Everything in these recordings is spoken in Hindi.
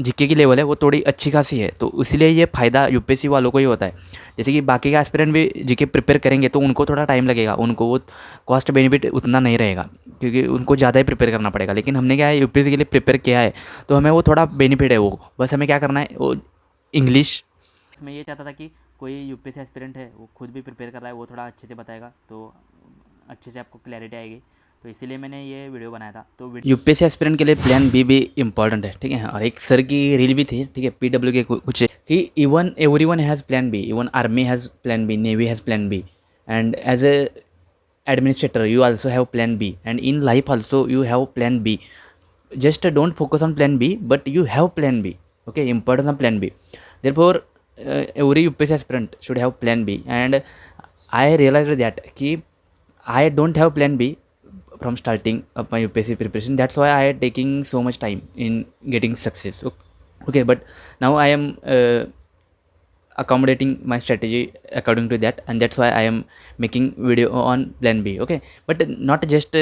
जीके की लेवल है वो थोड़ी अच्छी खासी है, तो इसलिए ये फ़ायदा यूपीएससी वालों को ही होता है। जैसे कि बाकी के एस्पिरेंट भी जीके प्रिपेयर करेंगे तो उनको थोड़ा टाइम लगेगा, उनको वो कॉस्ट बेनिफिट उतना नहीं रहेगा क्योंकि उनको ज़्यादा ही प्रिपेयर करना पड़ेगा। लेकिन हमने क्या है यूपीएससी के लिए प्रिपेयर किया है तो हमें वो थोड़ा बेनिफिट है, वो बस हमें क्या करना है वो इंग्लिश। मैं ये चाहता था कि कोई यूपीएससी एस्पिरेंट है वो खुद भी प्रिपेयर कर रहा है वो थोड़ा अच्छे से बताएगा तो अच्छे से आपको क्लैरिटी आएगी, तो इसीलिए मैंने ये वीडियो बनाया था। तो यूपीएससी एस्पिरेंट के लिए प्लान बी भी इम्पॉर्टेंट है, ठीक है। और एक सर की रील भी थी, ठीक है, पीडब्ल्यू के कुछ कि even everyone has plan B, even army has plan B, navy has plan B, and as a administrator you also have plan B, and in life also you have plan B. Just don't focus on plan B, but you have plan B. Okay, importance of plan B. Therefore every UPSC aspirant should have plan B, and I realized that ki I don't have plan B from starting of my UPSC preparation. That's why I am taking so much time in getting success. Okay, but now I am accommodating my strategy according to that, and that's why I am making video on plan B. Okay, but not just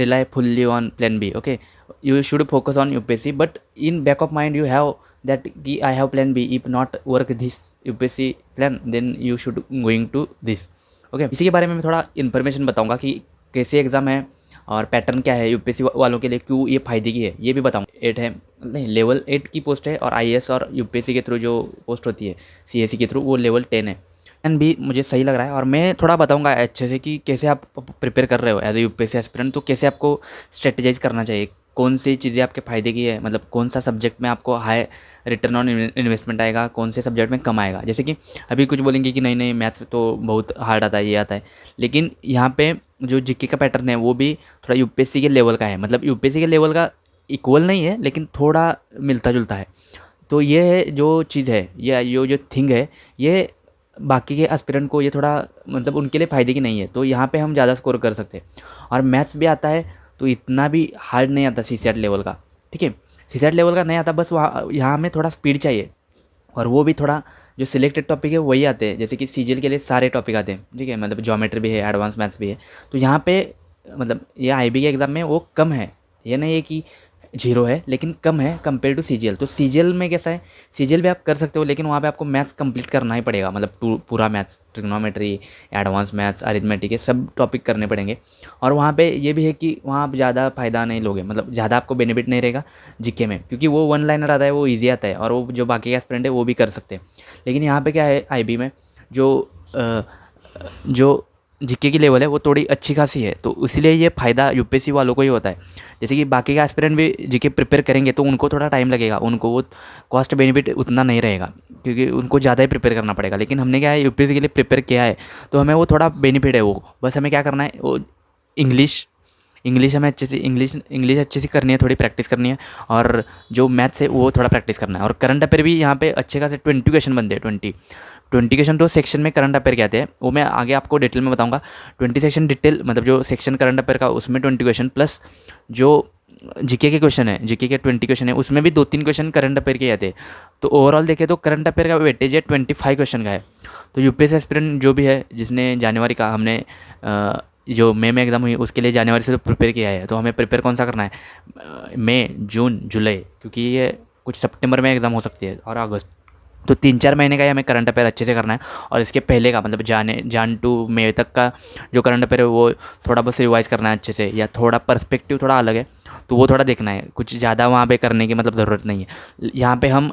rely fully on plan B. Okay, you should focus on UPSC, but in back of mind you have that I have plan B. If not work this UPSC plan, then you should going to this. Okay, इसी के बारे में मैं थोड़ा इन्फॉर्मेशन बताऊंगा कि कैसे एग्ज़ाम है और पैटर्न क्या है यूपीएससी वालों के लिए, क्यों ये फ़ायदे की है ये भी बताऊंगा। 8 है, नहीं लेवल 8 की पोस्ट है, और आईएएस और यूपीएससी के थ्रू जो पोस्ट होती है सीएससी के थ्रू वो लेवल 10 है। एंड भी मुझे सही लग रहा है, और मैं थोड़ा बताऊंगा अच्छे से कि कैसे आप प्रिपेयर कर रहे हो एज ए यूपीएससी एस्पिरेंट, तो कैसे आपको स्ट्रेटेजाइज करना चाहिए, कौन सी चीज़ें आपके फ़ायदे की है, मतलब कौन सा सब्जेक्ट में आपको हाई रिटर्न ऑन इन्वेस्टमेंट आएगा, कौन से सब्जेक्ट में कम आएगा। जैसे कि अभी कुछ बोलेंगे कि नहीं नहीं मैथ्स तो बहुत हार्ड आता है, ये आता है, लेकिन यहाँ पे जो जीके का पैटर्न है वो भी थोड़ा यूपीएससी के लेवल का है, मतलब यूपीएससी के लेवल का इक्वल नहीं है लेकिन थोड़ा मिलता जुलता है। तो ये जो चीज़ है, ये जो थिंग है, ये बाकी के एस्पिरेंट को ये थोड़ा मतलब उनके लिए फ़ायदे की नहीं है, तो यहाँ पे हम ज़्यादा स्कोर कर सकते हैं। और मैथ्स भी आता है तो इतना भी हार्ड नहीं आता सीसेट लेवल का, ठीक है, सीसेट लेवल का नहीं आता, बस वहाँ यहाँ हमें थोड़ा स्पीड चाहिए, और वो भी थोड़ा जो सिलेक्टेड टॉपिक है वही आते हैं। जैसे कि सीजीएल के लिए सारे टॉपिक आते हैं, ठीक है, मतलब ज्योमेट्री भी है, एडवांस मैथ्स भी है, तो यहाँ पे मतलब ये आईबी के एग्ज़ाम में वो कम है, ये नहीं है कि जीरो है, लेकिन कम है कंपेयर टू सीजीएल। तो सीजीएल में कैसा है, सीजीएल भी आप कर सकते हो लेकिन वहाँ पे आपको मैथ्स कंप्लीट करना ही पड़ेगा, मतलब पूरा maths, trigonometry, advance maths, arithmetic, ये सब टॉपिक करने पड़ेंगे। और वहाँ पे ये भी है कि वहाँ आप ज़्यादा फ़ायदा नहीं लोगे, मतलब ज़्यादा आपको बेनिफिट नहीं रहेगा जीके में, क्योंकि वो वन लाइनर आता है, वो ईजी आता है, और वो जो बाकी के एस्पिरेंट है वो भी कर सकते हैं। लेकिन यहाँ पे क्या है आईबी में जो जीके की लेवल है वो थोड़ी अच्छी खासी है, तो इसलिए ये फ़ायदा यूपीएससी वालों को ही होता है। जैसे कि बाकी के एस्पिरेंट भी जीके प्रिपेयर करेंगे तो उनको थोड़ा टाइम लगेगा, उनको वो कॉस्ट बेनिफिट उतना नहीं रहेगा क्योंकि उनको ज़्यादा ही प्रिपेयर करना पड़ेगा। लेकिन हमने क्या है यूपीएससी के लिए प्रिपेयर किया है तो हमें वो थोड़ा बेनिफिट है, वो बस हमें क्या करना है वो इंग्लिश इंग्लिश हमें अच्छे से इंग्लिश अच्छे से करनी है, थोड़ी प्रैक्टिस करनी है, और जो मैथ्स है वो थोड़ा प्रैक्टिस करना है। और करंट अफेयर भी यहाँ पे अच्छे खासे 20 क्वेश्चन बनते हैं, 20 क्वेश्चन तो सेक्शन में करंट अफेयर के आते हैं, वो मैं आगे आपको डिटेल में बताऊंगा। 20 सेक्शन डिटेल मतलब जो सेक्शन करंट अफेयर का उसमें 20 क्वेश्चन प्लस जो जीके के क्वेश्चन है, जीके के 20 क्वेश्चन है, उसमें भी 2-3 क्वेश्चन करंट अफेयर के आते हैं। तो ओवरऑल देखें तो करंट अफेयर का वेटेज है 25 क्वेश्चन का है। तो यूपीएससी एस्पिरेंट जो भी है जिसने जनवरी का हमने जो मई में एग्ज़ाम हुई उसके लिए जनवरी से तो प्रिपेयर किया है, तो हमें प्रिपेयर कौन सा करना है, मई, जून, जुलाई, क्योंकि ये कुछ सितंबर में एग्ज़ाम हो सकती है, और अगस्त, तो 3-4 महीने का ही हमें करंट अफेयर अच्छे से करना है। और इसके पहले का मतलब जान टू मई तक का जो करंट अफेयर है वो थोड़ा बस रिवाइज़ करना है अच्छे से, या थोड़ा पर्सपेक्टिव थोड़ा अलग है तो वो थोड़ा देखना है, कुछ ज़्यादा वहाँ पे करने की मतलब ज़रूरत नहीं है। यहाँ पे हम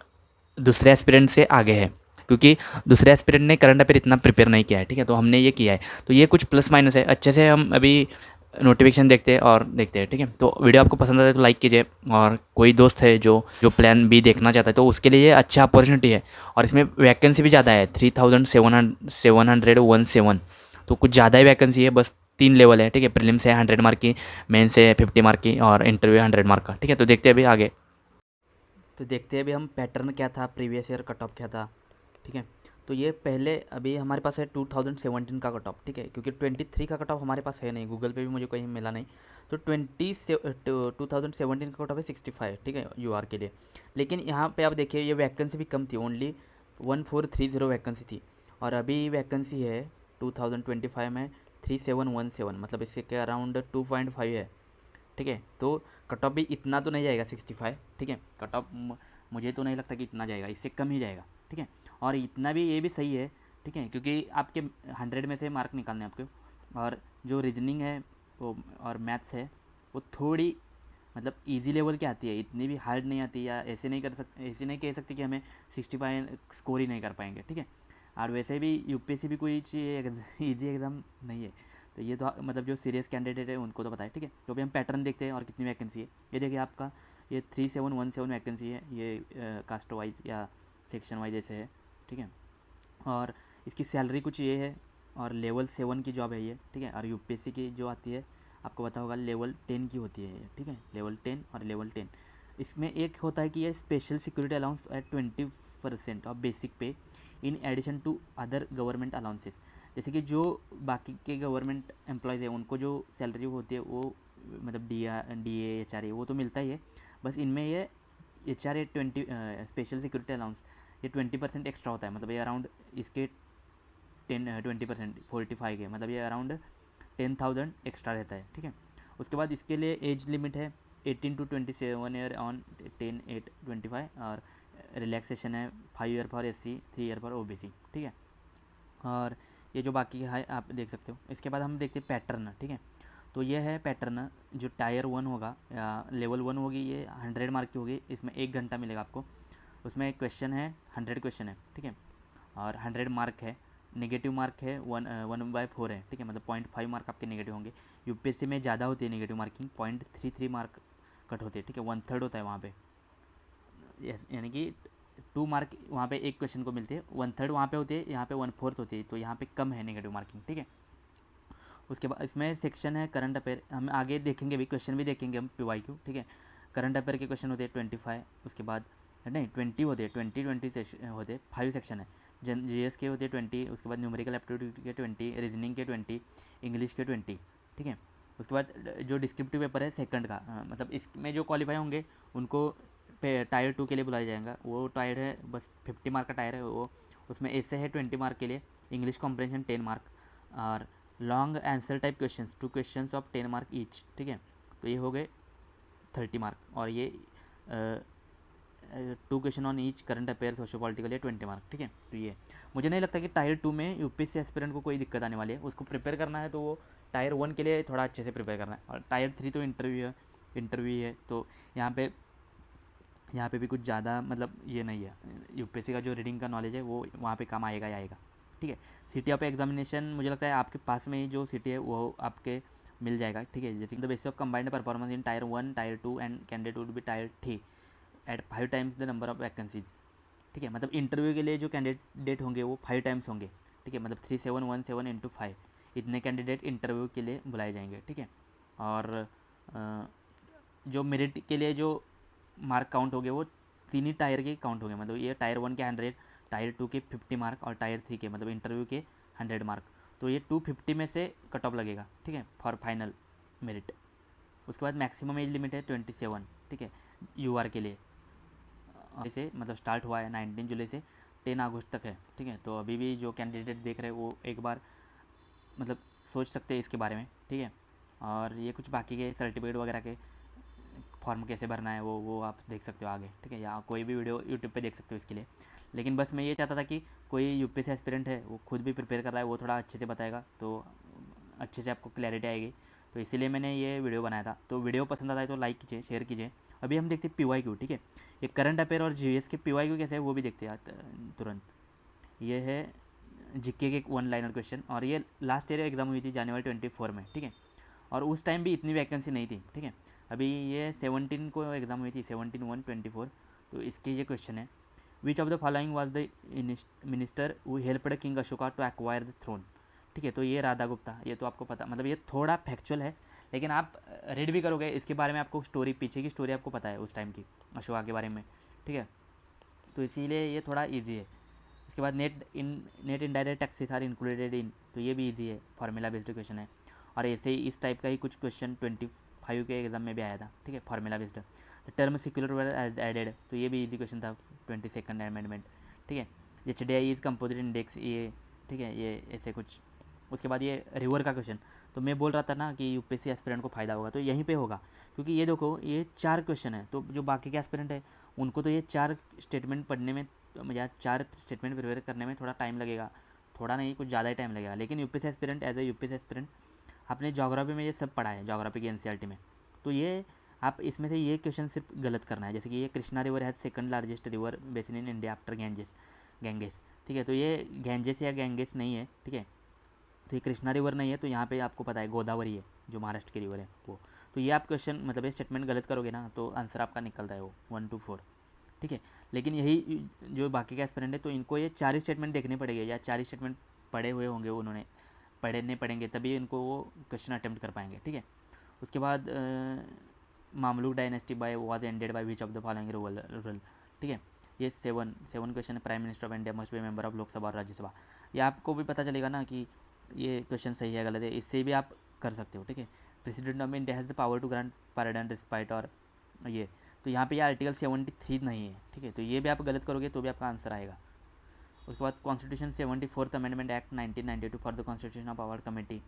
दूसरे एस्पिरेंट से आगे हैं क्योंकि दूसरे एस्पिरेंट ने करंट अफेयर इतना प्रिपेयर नहीं किया है, ठीक है, तो हमने ये किया है, तो ये कुछ प्लस माइनस है। अच्छे से हम अभी नोटिफिकेशन देखते हैं और देखते हैं, ठीक है। तो वीडियो आपको पसंद आता है तो लाइक कीजिए, और कोई दोस्त है जो प्लान बी देखना चाहता है तो उसके लिए ये अच्छा अपॉर्चुनिटी है। और इसमें वैकेंसी भी ज़्यादा है, 3717, तो कुछ ज़्यादा ही वैकेंसी है, बस 3 लेवल है, ठीक है, प्रीलिम्स है 100 मार्क की, मेन से 50 मार्क की, और इंटरव्यू 100 मार्क का, ठीक है। तो देखते हैं अभी आगे, तो देखते हैं अभी हम पैटर्न क्या था, प्रीवियस ईयर कट ऑफ क्या था, ठीक है। तो ये पहले अभी हमारे पास है 2017 का कट ऑफ, ठीक है, क्योंकि 23 का कट ऑफ हमारे पास है नहीं, गूगल पे भी मुझे कहीं मिला नहीं। तो 2017 का कट ऑफ है 65, ठीक है, यूआर के लिए। लेकिन यहाँ पे आप देखिए ये वैकेंसी भी कम थी, ओनली 1430 वैकेंसी थी, और अभी वैकेंसी है 2025 में 3717, मतलब इसके के अराउंड 2.5 है, ठीक है। तो कट ऑफ भी इतना तो नहीं जाएगा 65, ठीक है, कट ऑफ मुझे तो नहीं लगता कि इतना जाएगा, इससे कम ही जाएगा, ठीक है। और इतना भी ये भी सही है, ठीक है, क्योंकि आपके 100 में से मार्क निकालने आपके। और जो रीजनिंग है वो और मैथ्स है वो थोड़ी मतलब इजी लेवल की आती है, इतनी भी हार्ड नहीं आती, या ऐसे नहीं कह सकते कि हमें 65 स्कोर ही नहीं कर पाएंगे, ठीक है। और वैसे भी यूपीएससी भी कोई ईजी एग्ज़ाम नहीं है, तो ये तो मतलब जो सीरियस कैंडिडेट है उनको तो पता है, ठीक है। तो अभी हम पैटर्न देखते हैं और कितनी वैकेंसी है। ये देखिए आपका ये 3717 वैकेंसी है, ये कास्ट वाइज या सेक्शन वाइज ऐसे है, ठीक है। और इसकी सैलरी कुछ ये है, और लेवल 7 की जॉब है ये, ठीक है। और यूपीएससी की जो आती है आपको पता होगा लेवल 10 की होती है ये, ठीक है, लेवल 10 और लेवल 10। इसमें एक होता है कि ये special security allowance at 20% of basic pay in addition to other government allowances. जैसे कि जो बाकी के गवर्नमेंट एम्प्लॉयज़ हैं उनको जो सैलरी होती है वो मतलब DA HRA वो तो मिलता ही है, बस इनमें ये HRA 20 स्पेशल सिक्योरिटी अलाउंस ये 20% एक्स्ट्रा होता है, मतलब ये अराउंड इसके 20% 45 के, मतलब ये अराउंड 10,000 एक्स्ट्रा रहता है, ठीक है। उसके बाद इसके लिए एज लिमिट है 18 to 27 ईयर ऑन 10/8/25, और रिलैक्सेशन है 5 year for SC, 3 year for OBC, ठीक है। और ये जो बाकी है आप देख सकते हो। इसके बाद हम देखते हैं पैटर्न, ठीक है। तो ये है पैटर्न, जो टायर 1 होगा या लेवल 1 होगी, ये 100 मार्क की होगी, इसमें 1 घंटा मिलेगा आपको। उसमें एक क्वेश्चन है, 100 क्वेश्चन है, ठीक है, और 100 मार्क है। नेगेटिव मार्क है 1/4 है, ठीक है, मतलब 0.5 मार्क आपके नेगेटिव होंगे। यूपीएससी में ज़्यादा होती है नेगेटिव मार्किंग, 0.33 मार्क कट होते हैं, ठीक है, 1/3 होता है वहाँ पे, यानी कि 2 मार्क वहाँ पे एक क्वेश्चन को मिलते हैं, 1/3 वहाँ पे होती है, यहाँ पे 1/4 होती है, तो यहाँ पे कम है नेगेटिव मार्किंग, ठीक है। उसके बाद इसमें सेक्शन है करंट अफेयर, हम आगे देखेंगे भी, क्वेश्चन भी देखेंगे हम PYQ, ठीक है। करंट अफेयर के क्वेश्चन होते हैं 25, उसके बाद नहीं 20 होते हैं, 20 होते हैं, 5 सेक्शन है। GS के होते हैं 20, उसके बाद न्यूमेरिकल एप्टीट्यूड के 20, रीजनिंग के 20, इंग्लिश के 20, ठीक है। उसके बाद जो डिस्क्रिप्टिव पेपर है सेकंड का, मतलब इसमें जो क्वालिफाई होंगे उनको टायर 2 के लिए बुलाया जाएगा। वो टायर है बस 50 मार्क का टायर है वो, उसमें ऐसे है 20 मार्क के लिए, इंग्लिश कॉम्प्रहेंशन 10 मार्क, और long answer type questions 2 questions of 10 mark each, ठीक है। तो ये हो गए 30 मार्क, और ये 2 question on each current affair socio political 20 mark, ठीक है। तो ये मुझे नहीं लगता कि टायर 2 में यूपीएससी एस्पिरेंट को कोई दिक्कत आने वाली है। उसको प्रिपेयर करना है तो वो टायर 1 के लिए थोड़ा अच्छे से प्रिपेयर करना है, और टायर 3 तो इंटरव्यू है, तो यहाँ पे भी कुछ ज़्यादा मतलब ये नहीं है। यूपीएससी का जो रीडिंग का नॉलेज है वो वहाँ पे काम आएगा ही आएगा, ठीक है। सिटी ऑफ एग्जामिनेशन मुझे लगता है आपके पास में ही जो सिटी है वो आपके मिल जाएगा, ठीक है। जैसे the basis of combined performance in tier 1 tier 2 and candidate would be tier 3 at 5 times the number of vacancies, ठीक है। मतलब इंटरव्यू के लिए जो कैंडिडेट होंगे वो 5 टाइम्स होंगे, ठीक है, मतलब 3717 इंटू 5 इतने कैंडिडेट इंटरव्यू के लिए बुलाए जाएंगे, ठीक है। और जो मेरिट के लिए जो मार्क काउंट हो गए वो 3 ही टायर के काउंट हो गए, मतलब ये टायर 1 के 100, टायर 2 के 50 मार्क, और टायर 3 के मतलब इंटरव्यू के 100 मार्क। तो ये 250 में से कट ऑफ लगेगा, ठीक है, फॉर फाइनल मेरिट। उसके बाद मैक्सिमम एज लिमिट है 27, ठीक है, UR के लिए। इसे मतलब स्टार्ट हुआ है 19 जुलाई से 10 अगस्त तक है, ठीक है। तो अभी भी जो कैंडिडेट देख रहे हैं वो एक बार मतलब सोच सकते हैं इसके बारे में, ठीक है। और ये कुछ बाकी के सर्टिफिकेट वगैरह के फॉर्म कैसे भरना है वो आप देख सकते हो आगे, ठीक है, या कोई भी वीडियो यूट्यूब पे देख सकते हो इसके लिए। लेकिन बस मैं ये चाहता था कि कोई यूपीएससी एस्पिरेंट है वो खुद भी प्रिपेयर कर रहा है, वो थोड़ा अच्छे से बताएगा तो अच्छे से आपको क्लैरिटी आएगी, तो इसीलिए मैंने ये वीडियो बनाया था। तो वीडियो पसंद आता है तो लाइक कीजिए, शेयर कीजिए। अभी हम देखते हैं PYQ, ठीक है, ये करंट अफेयर और GS के PYQ कैसे है वो भी देखते हैं तुरंत। ये है GK के 1 लाइनर क्वेश्चन, और ये लास्ट ईयर एग्जाम हुई थी जनवरी 24 में, ठीक है। और उस टाइम भी इतनी वैकेंसी नहीं थी, ठीक है। अभी ये 17 को एग्ज़ाम हुई थी, 17/1/24। तो इसके ये क्वेश्चन है, which of the following was the minister who helped king Ashoka to acquire the throne, ठीक है। तो ये राधा गुप्ता, ये तो आपको पता, मतलब ये थोड़ा फैक्चुअल है, लेकिन आप रीड भी करोगे इसके बारे में आपको स्टोरी, पीछे की स्टोरी आपको पता है उस टाइम की अशोका के बारे में, ठीक है। तो इसीलिए ये थोड़ा ईजी है। इसके बाद net indirect taxes are included in, तो ये भी ईजी है, फार्मूला बेस्ड क्वेश्चन है। और ऐसे ही इस टाइप का ही कुछ क्वेश्चन 25 के एग्जाम में भी आया था, ठीक है, formula based. The term secular were added, तो ये भी इजी क्वेश्चन था 22nd अमेंडमेंट, ठीक है। HDI इज कंपोजिट इंडेक्स, ये ठीक है, ये ऐसे कुछ। उसके बाद ये रिवर का क्वेश्चन, तो मैं बोल रहा था ना कि यूपीएससी एस्पिरेंट को फ़ायदा होगा, तो यहीं पे होगा, क्योंकि ये देखो ये 4 क्वेश्चन है, तो जो बाकी के एस्पिरेंट है उनको तो ये 4 स्टेटमेंट पढ़ने में या 4 स्टेटमेंट प्रिपेयर करने में थोड़ा टाइम लगेगा, थोड़ा नहीं कुछ ज़्यादा ही टाइम लगेगा। लेकिन UPSC aspirant as a UPSC aspirant आपने ज्योग्राफी में ये सब पढ़ा है, ज्योग्राफी की एनसीईआरटी में, तो ये आप इसमें से ये क्वेश्चन सिर्फ गलत करना है। जैसे कि ये कृष्णा रिवर है second largest river basin in India after Ganges, ठीक है, तो ये गैंजेस या गैंगेस नहीं है, ठीक है, तो ये कृष्णा रिवर नहीं है, तो यहाँ पे आपको पता है गोदावरी है जो महाराष्ट्र की रिवर है वो। तो ये आप क्वेश्चन मतलब ये स्टेटमेंट गलत करोगे ना तो आंसर आपका निकलता है वो 1 to 4, ठीक है। लेकिन यही जो बाकी का एस्पिरेंट है तो इनको ये 4 स्टेटमेंट देखने पड़ेंगे या 4 स्टेटमेंट पढ़े हुए होंगे उन्होंने, पढ़ेंगे तभी इनको वो क्वेश्चन अटैम्प्ट कर पाएंगे, ठीक है। उसके बाद Mamluk dynasty by was ended by which of the following ruler, ठीक है। ये 7 क्वेश्चन है। Prime minister of India must be member of Lok Sabha और राज्यसभा। ये आपको भी पता चलेगा ना कि ये क्वेश्चन सही है गलत है, इससे भी आप कर सकते हो, ठीक है। President of India has the power to grant pardon respite और ये, तो यहाँ पे ये आर्टिकल 73 नहीं है, ठीक है, तो ये भी आप गलत करोगे तो भी आपका आंसर आएगा। उसके बाद constitution 74th amendment act 1992 for the constitution of our committee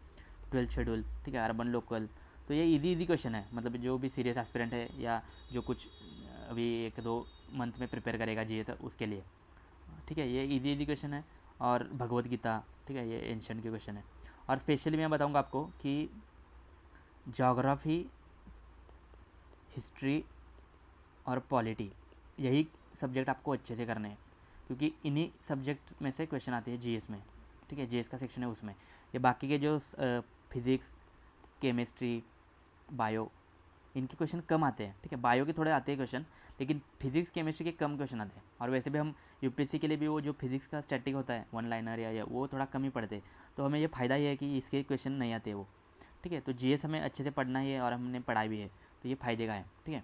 12th schedule, ठीक है, अर्बन लोकल। तो ये इजी क्वेश्चन है, मतलब जो भी सीरियस एस्पिरेंट है या जो कुछ अभी 1-2 मंथ में प्रिपेयर करेगा जीएस उसके लिए, ठीक है, ये इजी क्वेश्चन है। और भगवत गीता, ठीक है, ये एंशिएंट के क्वेश्चन है। और स्पेशली मैं बताऊंगा आपको कि ज्योग्राफी, हिस्ट्री और पॉलिटी, यही सब्जेक्ट आपको अच्छे से करने हैं, क्योंकि इन्हीं सब्जेक्ट में से क्वेश्चन आते हैं जीएस में, ठीक है, जीएस का सेक्शन है उसमें। ये बाकी के जो फिज़िक्स, केमिस्ट्री, बायो, इनके क्वेश्चन कम आते हैं, ठीक है। बायो के थोड़े आते हैं क्वेश्चन, लेकिन फिजिक्स केमिस्ट्री के कम क्वेश्चन आते हैं। और वैसे भी हम यूपीएससी के लिए भी वो जो फिजिक्स का स्टैटिक होता है 1 लाइनर या वो थोड़ा कम ही पढ़ते हैं, तो हमें ये फ़ायदा ये है कि इसके क्वेश्चन नहीं आते वो, ठीक है। तो जीएस हमें अच्छे से पढ़ना ही है और हमने पढ़ा भी है, तो ये फ़ायदे का है, ठीक है।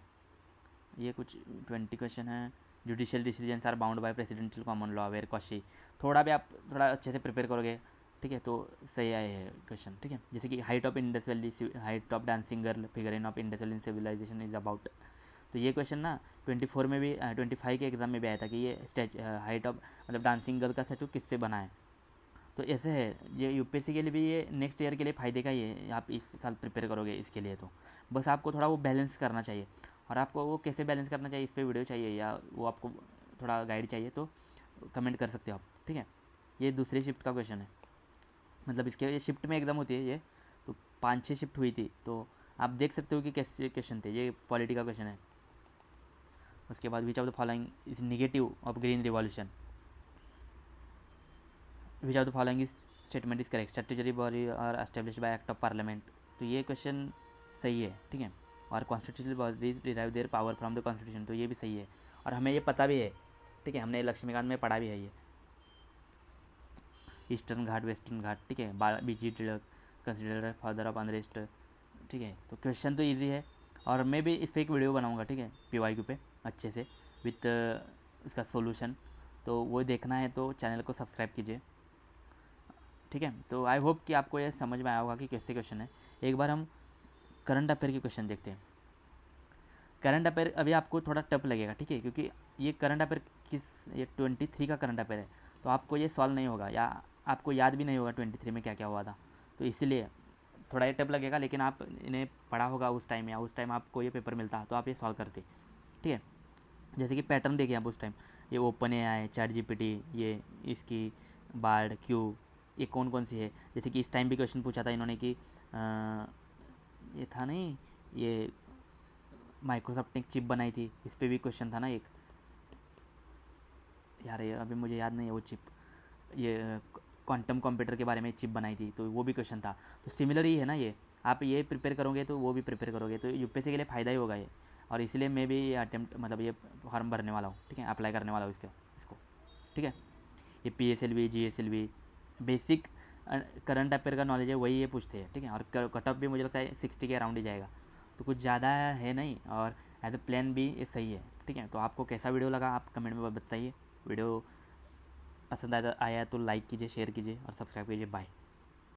ये कुछ 20 क्वेश्चन है। Judicial decisions are bound by presidential common law where कॉशी, थोड़ा भी आप थोड़ा अच्छे से प्रिपेयर करोगे, ठीक है, तो सही आए है क्वेश्चन, ठीक है। जैसे कि height of Indus valley, height of dancing girl figure in of Indus valley civilisation is about, तो ये क्वेश्चन ना 24 में भी 25 के एग्जाम में भी आया था कि ये हाइट ऑफ मतलब डांसिंग गर्ल का स्टैचू किससे बना है। तो ऐसे है, ये यूपीएससी के लिए भी ये नेक्स्ट ईयर के लिए फ़ायदे का ही है, आप इस साल प्रिपेयर करोगे इसके लिए, तो बस आपको थोड़ा वो बैलेंस करना चाहिए। और आपको वो कैसे बैलेंस करना चाहिए इस पर वीडियो चाहिए या वो आपको थोड़ा गाइड चाहिए तो कमेंट कर सकते हो आप, ठीक है। ये दूसरी शिफ्ट का क्वेश्चन है, मतलब इसके ये शिफ्ट में एग्ज़ाम होती है ये, तो 5-6 शिफ्ट हुई थी, तो आप देख सकते हो कि कैसे क्वेश्चन थे। ये पॉलिटी का क्वेश्चन है। उसके बाद which of the following is negative of green revolution, which of the following is statement is correct, statutory body और established by act of parliament, तो ये क्वेश्चन सही है, ठीक है। और constitutional bodies derive their power from the constitution, तो ये भी सही है और हमें ये पता भी है, ठीक है, हमने लक्ष्मीकांत में पढ़ा भी है ये। ईस्टर्न घाट, वेस्टर्न घाट, ठीक है, बीजी तिलक कंसिडर फादर ऑफ अनरेस्ट, ठीक है। तो क्वेश्चन तो इजी है और मैं भी इस पर एक वीडियो बनाऊंगा, ठीक है, पीवाईक्यू पे अच्छे से विथ इसका सॉल्यूशन, तो वो देखना है तो चैनल को सब्सक्राइब कीजिए, ठीक है। तो आई होप कि आपको ये समझ में आया होगा कि कैसे क्वेश्चन है। एक बार हम करंट अफेयर के क्वेश्चन देखते हैं। करंट अफेयर अभी आपको थोड़ा टफ लगेगा, ठीक है, क्योंकि ये करंट अफेयर ये 23 का करंट अफेयर है, तो आपको ये सॉल्व नहीं होगा या आपको याद भी नहीं होगा 23 में क्या क्या हुआ था, तो इसीलिए थोड़ा ये टफ लगेगा। लेकिन आप इन्हें पढ़ा होगा उस टाइम या उस टाइम आपको ये पेपर मिलता तो आप ये सॉल्व करते, ठीक है। जैसे कि पैटर्न देखिए आप उस टाइम, ये ओपन एआई, चैट जीपीटी, ये इसकी बार्ड, क्यू, ये कौन कौन सी है। जैसे कि इस टाइम भी क्वेश्चन पूछा था इन्होंने कि ये था नहीं, ये माइक्रोसॉफ्ट ने एक चिप बनाई थी, इस पर भी क्वेश्चन था ना एक, यार ये अभी मुझे याद नहीं है वो चिप, ये क्वांटम कंप्यूटर के बारे में चिप बनाई थी, तो वो भी क्वेश्चन था। तो सिमिलर ही है ना ये, आप ये प्रिपेयर करोगे तो वो भी प्रिपेयर करोगे, तो यूपीएससी के लिए फ़ायदा ही होगा ये। और इसलिए मैं भी ये अटेम्प्ट मतलब ये फॉर्म भरने वाला हूँ, ठीक है, अप्लाई करने वाला हूँ इसको, ठीक है। ये PSLV, GSLV basic current affair का नॉलेज है, वही ये पूछते हैं, ठीक है। और कट ऑफ भी मुझे लगता है 60 के अराउंड ही जाएगा, तो कुछ ज़्यादा है नहीं। और एज ए प्लान भी ये सही है, ठीक है। तो आपको कैसा वीडियो लगा आप कमेंट में बताइए। वीडियो पसंद आया तो लाइक कीजिए, शेयर कीजिए और सब्सक्राइब कीजिए। बाय।